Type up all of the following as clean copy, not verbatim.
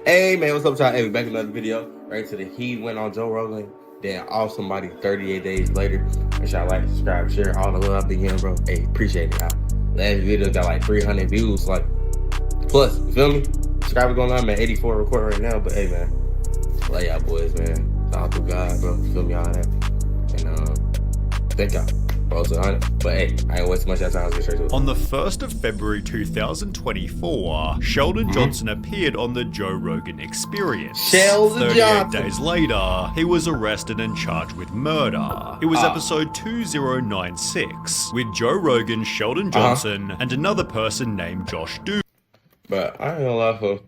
Hey man, what's up, y'all? Hey, we back in another video. Right to the he went on Joe Rogan. Then off somebody 38 days later. Make sure y'all like, subscribe, share, all the love be here, bro. Hey, appreciate it, y'all. Last video got like 300 views, like plus. You feel me? Subscribers going on. I'm at 84 recording right now, but hey man, love y'all boys, man. It's all through God, bro. You feel me? All that. And thank y'all. But hey, I ain't waste much of time. Let's get straight to it. On the 1st of February 2024, Sheldon Johnson appeared on the Joe Rogan Experience. 38 days later, he was arrested and charged with murder. It was episode 2096 with Joe Rogan, Sheldon Johnson, and another person named Josh Dubin. But I ain't gonna lie, for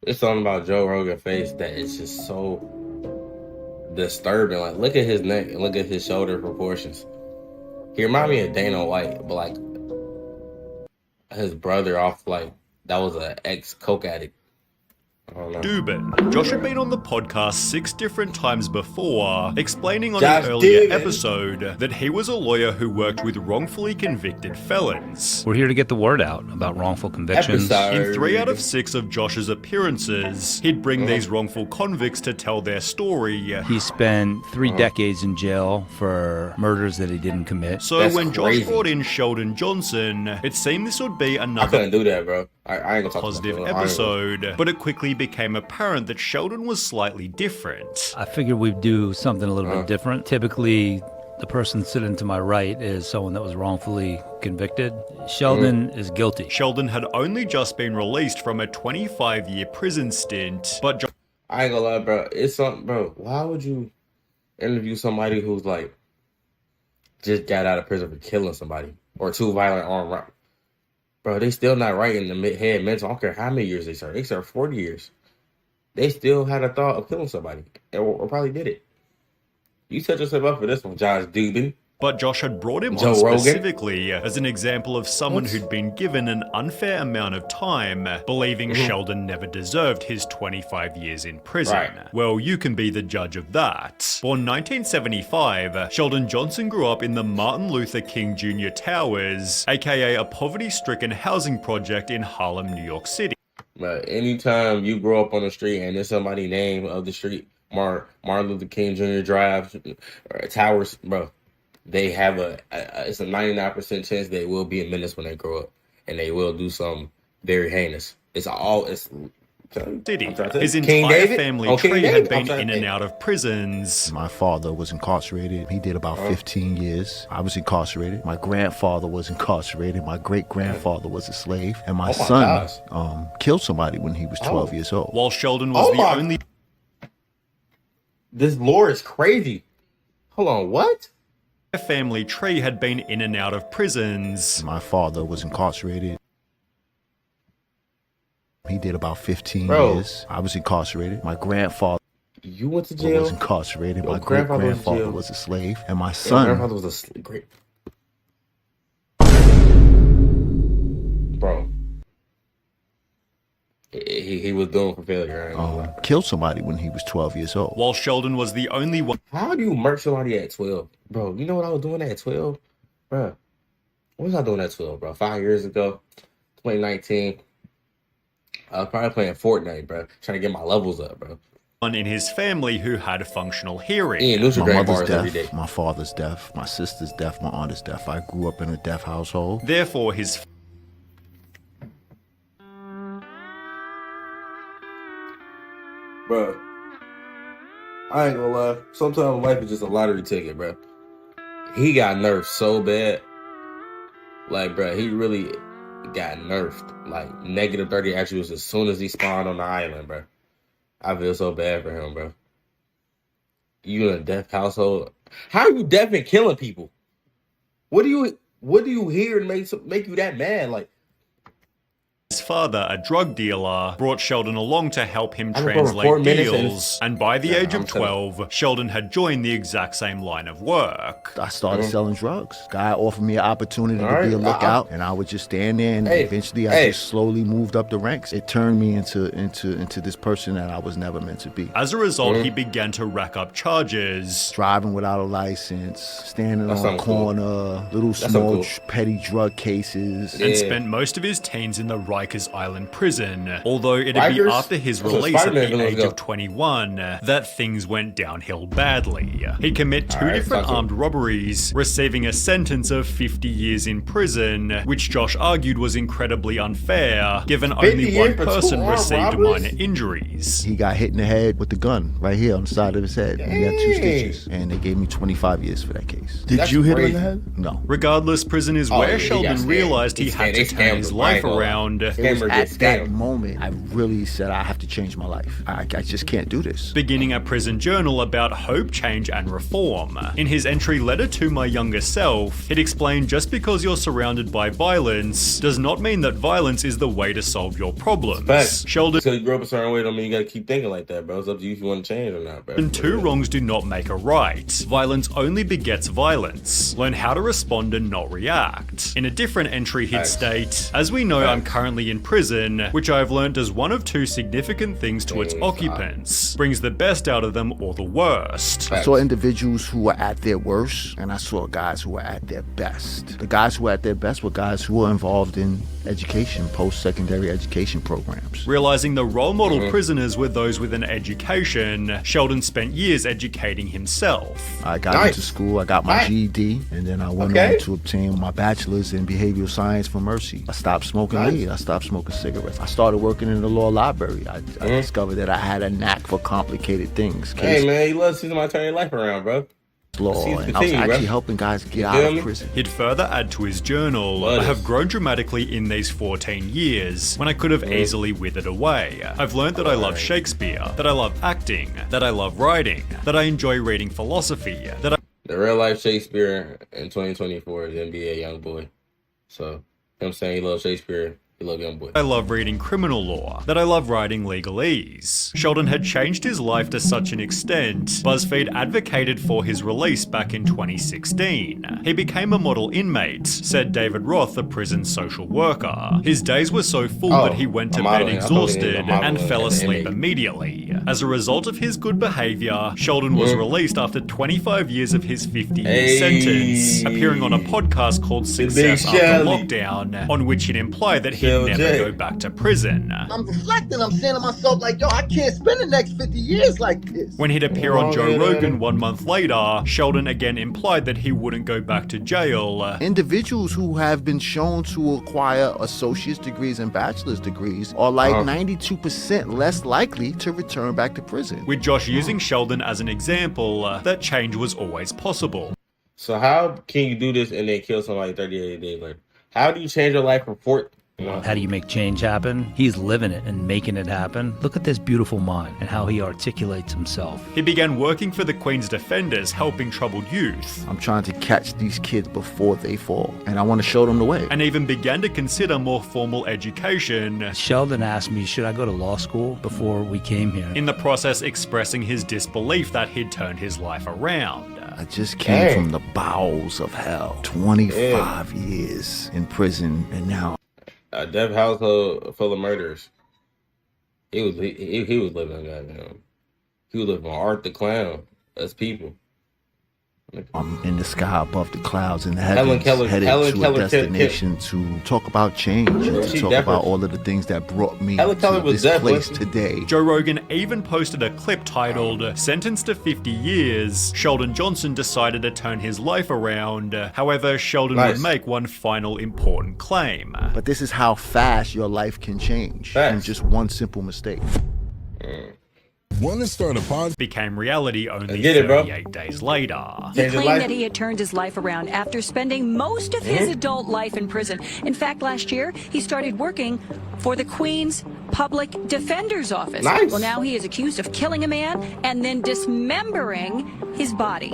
it's something about Joe Rogan's face that is just so disturbing. Like, look at his neck and look at his shoulder proportions. He remind me of Dana White, but like his brother off, like that was an ex-coke addict. I don't know. Dubin. Josh had been on the podcast 6 different times before, explaining on an earlier episode that he was a lawyer who worked with wrongfully convicted felons. We're here to get the word out about wrongful convictions. In 3 out of 6 of Josh's appearances, he'd bring these wrongful convicts to tell their story. He spent 3 decades in jail for murders that he didn't commit. So That's when crazy. Josh brought in Sheldon Johnson, it seemed this would be I another couldn't do that, bro. I ain't gonna talk positive about that. episode, but it quickly became apparent that Sheldon was slightly different. I figured we'd do something a little bit different. Typically, the person sitting to my right is someone that was wrongfully convicted. Sheldon is guilty. Sheldon had only just been released from a 25-year prison stint, but I ain't gonna lie, bro. It's something, bro. Why would you interview somebody who's like just got out of prison for killing somebody or 2 violent armed robberies? Bro, they still not right in the head mental. I don't care how many years they served. They served 40 years. They still had a thought of killing somebody, or probably did it. You set yourself up for this one, Josh Dubin. But Josh had brought him Joe on Rogan? specifically as an example of someone who'd been given an unfair amount of time, believing Sheldon never deserved his 25 years in prison. Right. Well, you can be the judge of that. Born 1975, Sheldon Johnson grew up in the Martin Luther King Jr. Towers, aka a poverty-stricken housing project in Harlem, New York City. But anytime you grow up on the street and there's somebody name of the street, Martin Luther King Jr. Drive, or Towers, bro, they have it's a 99% chance they will be a menace when they grow up, and they will do something very heinous. It's City. His entire family tree had been in and out of prisons. My father was incarcerated. He did about 15 years. I was incarcerated. My grandfather was incarcerated. My great-grandfather was a slave. And my son killed somebody when he was 12 years old. While Sheldon was the only... This lore is crazy. Hold on, what? family tree had been in and out of prisons. My father was incarcerated. He did about 15 years. I was incarcerated. My grandfather went to jail. Was incarcerated. My great-grandfather was a slave. And my son... My grandfather was a slave. Great. Bro. He was doomed for failure. Right? Killed somebody when he was 12 years old. While Sheldon was the only one... How do you murder somebody at 12? Bro, you know what I was doing at 12? Bro, what was I doing at 12, bro? 5 years ago, 2019. I was probably playing Fortnite, bro. Trying to get my levels up, bro. One in his family who had functional hearing. My mother's deaf, my father's deaf, my sister's deaf, my aunt is deaf. I grew up in a deaf household. Therefore, his... Bro, I ain't gonna lie. Sometimes life is just a lottery ticket, bro. He got nerfed so bad. Like, bro, he really got nerfed. Like, negative 30 attributes as soon as he spawned on the island, bro. I feel so bad for him, bro. You in a deaf household? How are you deaf and killing people? What do you hear to make you that mad? Like, his father, a drug dealer, brought Sheldon along to help him translate deals, and by the age of 12, Sheldon had joined the exact same line of work. I started selling drugs. Guy offered me an opportunity to be a lookout, and I would just stand there, and eventually I just slowly moved up the ranks. It turned me into this person that I was never meant to be. As a result, he began to rack up charges. Driving without a license, standing on a corner, little small petty drug cases. And spent most of his teens in the right Rikers Island prison, although it'd be Rikers? after his That's where release at Spider-Man the villains age go. of 21 that things went downhill badly. He'd commit two Alright, different talk to armed robberies, receiving a sentence of 50 years in prison, which Josh argued was incredibly unfair, given 50 only years one for two person armed received robberies? minor injuries. He got hit in the head with the gun right here on the side of his head. And he had 2 Dang. stitches. And they gave me 25 years for that case. Did That's you hit him in crazy. the head? No. Regardless, prison is Oh, where yeah, he got Sheldon scammed. realized he They had to scammed turn his him. life I ain't gonna lie. around. It was Scammer at gets that scammed. moment I really said I have to change my life. I just can't do this. Beginning a prison journal about hope, change, and reform. In his entry letter to my younger self, it explained just because you're surrounded by violence does not mean that violence is the way to solve your problems. Facts. Sheldon, So you grew up a certain way, don't mean you gotta keep thinking like that, bro. It's up to you if you want to change or not, bro. two wrongs do not make a right. Violence only begets violence. Learn how to respond and not react. In a different entry, he'd Facts. state, as we know, I'm Facts. currently in prison, which I've learned does one of two significant things to its Dang, occupants. Brings the best out of them or the worst. I saw individuals who were at their worst, and I saw guys who were at their best. The guys who were at their best were guys who were involved in education, post-secondary education programs. Realizing the role model prisoners were those with an education, Sheldon spent years educating himself. I got Nice. into school, I got my Nice. GED, and then I went Okay. on to obtain my bachelor's in behavioral science from Mercy. I stopped smoking Nice. weed, I stopped smoking cigarettes. I started working in the law library. I discovered that I had a knack for complicated things. Hey, Case man, you love to see somebody turn your life around, bro. law, Let's and I was continue, actually bro. helping guys get You out feel of me? prison. He'd further add to his journal, Love I have this. grown dramatically in these 14 years, when I could have easily withered away. I've learned that I love Shakespeare, that I love acting, that I love writing, that I enjoy reading philosophy, that I The real life Shakespeare in 2024 is NBA young boy. So him saying he loves Shakespeare, he loves young boy. I love reading criminal law, that I love writing legalese. Sheldon had changed his life to such an extent, BuzzFeed advocated for his release back in 2016. He became a model inmate, said David Roth, the prison social worker. His days were so full Oh, that he went to a bed modeling. I thought he was a exhausted model and and fell an asleep inmate. immediately. As a result of his good behavior, Sheldon was released after 25 years of his 50-year sentence, appearing on a podcast called Success After Shelly. Lockdown, on which it implied that he'd Shell never J. go back to prison. I'm reflecting. I'm saying to myself, like, yo, I can't spend the next 50 years like this. When he'd appear on Oh, Joe yeah, Rogan yeah. 1 month later, Sheldon again implied that he wouldn't go back to jail. Individuals who have been shown to acquire associate's degrees and bachelor's degrees are like 92% less likely to return back to prison. With Josh using Sheldon as an example, that change was always possible. So how can you do this and then kill somebody 38 days later? How do you change your life from How do you make change happen? He's living it and making it happen. Look at this beautiful mind and how he articulates himself. He began working for the Queen's Defenders, helping troubled youth, I'm trying to catch these kids before they fall, and I want to show them the way. and even began to consider more formal education, Sheldon asked me, should I go to law school before we came here? in the process expressing his disbelief that he'd turned his life around. I just came Dang. from the bowels of hell. 25 years in prison, and now A deaf household full of murderers. He was living on goddamn. He was living on Art the Clown. That's people. I'm in the sky above the clouds in the Helen heavens, Keller- headed Helen to Keller a destination to talk about change and to She talk definitely- about all of the things that brought me Helen Keller to was this deaf, place wasn't today. Joe Rogan even posted a clip titled, Sentenced to 50 Years, Sheldon Johnson decided to turn his life around. However, Sheldon Nice. would make one final important claim. But this is how fast your life can change from Facts. just one simple mistake. Want to start a podcast? Became reality only get it, bro. 38 days later. Change your Claimed life. that he had turned his life around after spending most of his adult life in prison. In fact, last year, he started working for the Queen's Public Defender's Office. Nice. Well, now he is accused of killing a man and then dismembering his body.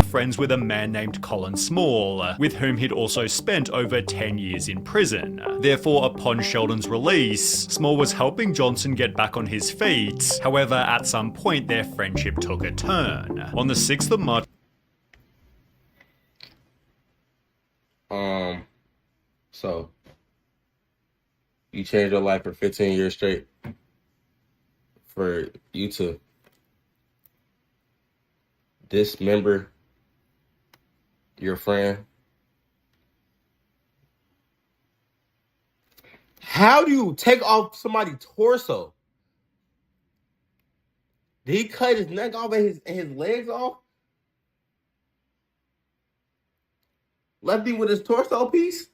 Friends with a man named Colin Small, with whom he'd also spent over 10 years in prison. Therefore, upon Sheldon's release, Small was helping Johnson get back on his feet. However, at some point, their friendship took a turn. On the 6th of March, So you changed your life for 15 years straight for you to dismember your friend. How do you take off somebody's torso? Did he cut his neck off and his legs off? Left him with his torso piece?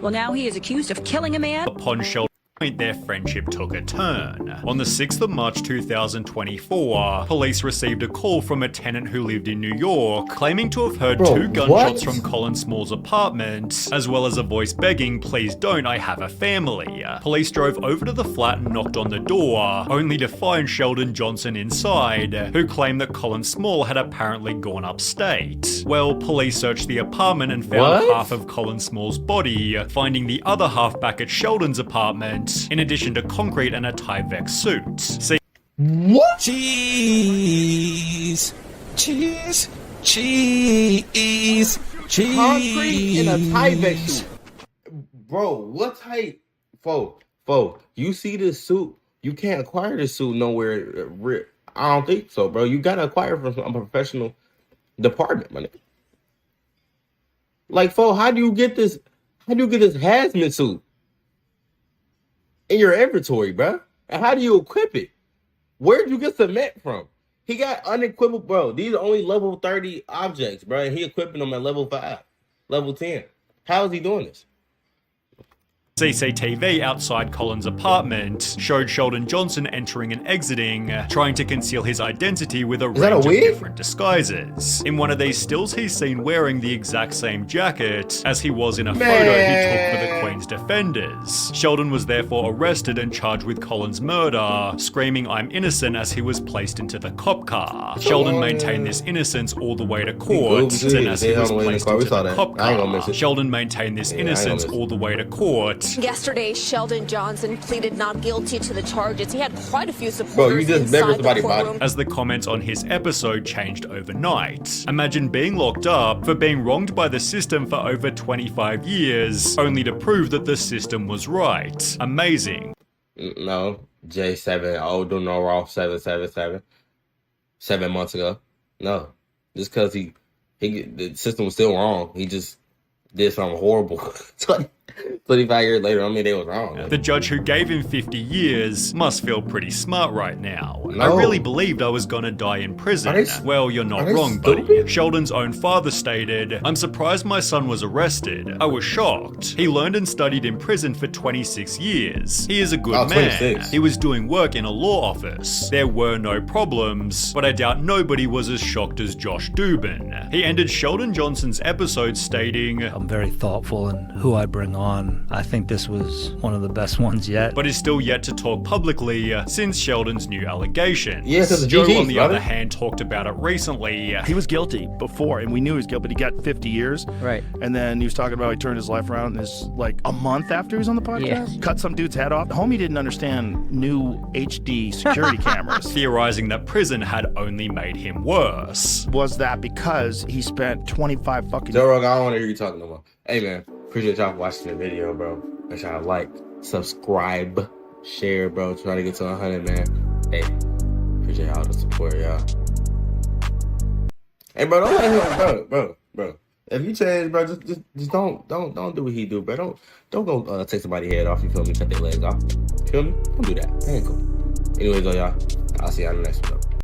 Well, now he is accused of killing a man. Upon Sheldon, their friendship took a turn. On the 6th of March 2024, police received a call from a tenant who lived in New York, claiming to have heard 2 gunshots from Colin Small's apartment, as well as a voice begging, "Please don't, I have a family." Police drove over to the flat and knocked on the door, only to find Sheldon Johnson inside, who claimed that Colin Small had apparently gone upstate. Well, police searched the apartment and found half of Colin Small's body, finding the other half back at Sheldon's apartment, in addition to concrete and a Tyvek suit. See, what? Cheese, cheese, cheese, cheese. Concrete in a Tyvek suit. Bro, what type? Fo, you see this suit? You can't acquire this suit nowhere. I don't think so, bro. You gotta acquire from a professional department, man. Like, Fo, how do you get this? How do you get this hazmat suit in your inventory, bro? And how do you equip it? Where'd you get cement from? He got unequipped, bro. These are only level 30 objects, bro. And he equipping them at level 5, level 10. How is he doing this? CCTV outside Colin's apartment showed Sheldon Johnson entering and exiting, trying to conceal his identity with a range of different disguises. In one of these stills, he's seen wearing the exact same jacket as he was in a photo he took for the Queen's Defenders. Sheldon was therefore arrested and charged with Colin's murder, screaming "I'm innocent" as he was placed into the cop car. Sheldon maintained this innocence all the way to court, and as he was placed into the cop car, Sheldon maintained this innocence all the way to court. Yesterday, Sheldon Johnson pleaded not guilty to the charges. He had quite a few supporters inside the courtroom. As the comments on his episode changed overnight. Imagine being locked up for being wronged by the system for over 25 years, only to prove that the system was right. Amazing. No, J7, do no raw 777. 7 months ago. No, just because the system was still wrong. He just did something horrible. 25 years later, I mean, they was wrong. The judge who gave him 50 years must feel pretty smart right now. No. I really believed I was gonna die in prison. Well, you're not wrong, buddy. Sheldon's own father stated, "I'm surprised my son was arrested. I was shocked. He learned and studied in prison for 26 years. He is a good man. 26. He was doing work in a law office. There were no problems, but I doubt nobody was as shocked as Josh Dubin." He ended Sheldon Johnson's episode stating, "I'm very thoughtful in who I bring on. I think this was one of the best ones yet." But is still yet to talk publicly since Sheldon's new allegations. Yeah, because Joe, on the other hand, talked about it recently. He was guilty before, and we knew he was guilty, but he got 50 years. Right. And then he was talking about he turned his life around this like a month after he was on the podcast. Cut some dude's head off. Homie didn't understand new HD security cameras. Theorizing that prison had only made him worse. Was that because he spent 25 fucking... Joe Rogan, I don't want to hear you talking no more. Hey, man. Appreciate y'all for watching the video, bro. Make sure y'all like, subscribe, share, bro. Trying to get to 100, man. Hey, appreciate all the support, y'all. Hey, bro, don't let him, bro. If you change, bro, just don't do what he do, bro. Don't go take somebody's head off. You feel me? Cut their legs off. Feel me? Don't do that. That ain't cool. Anyways, though, y'all, I'll see y'all in the next one.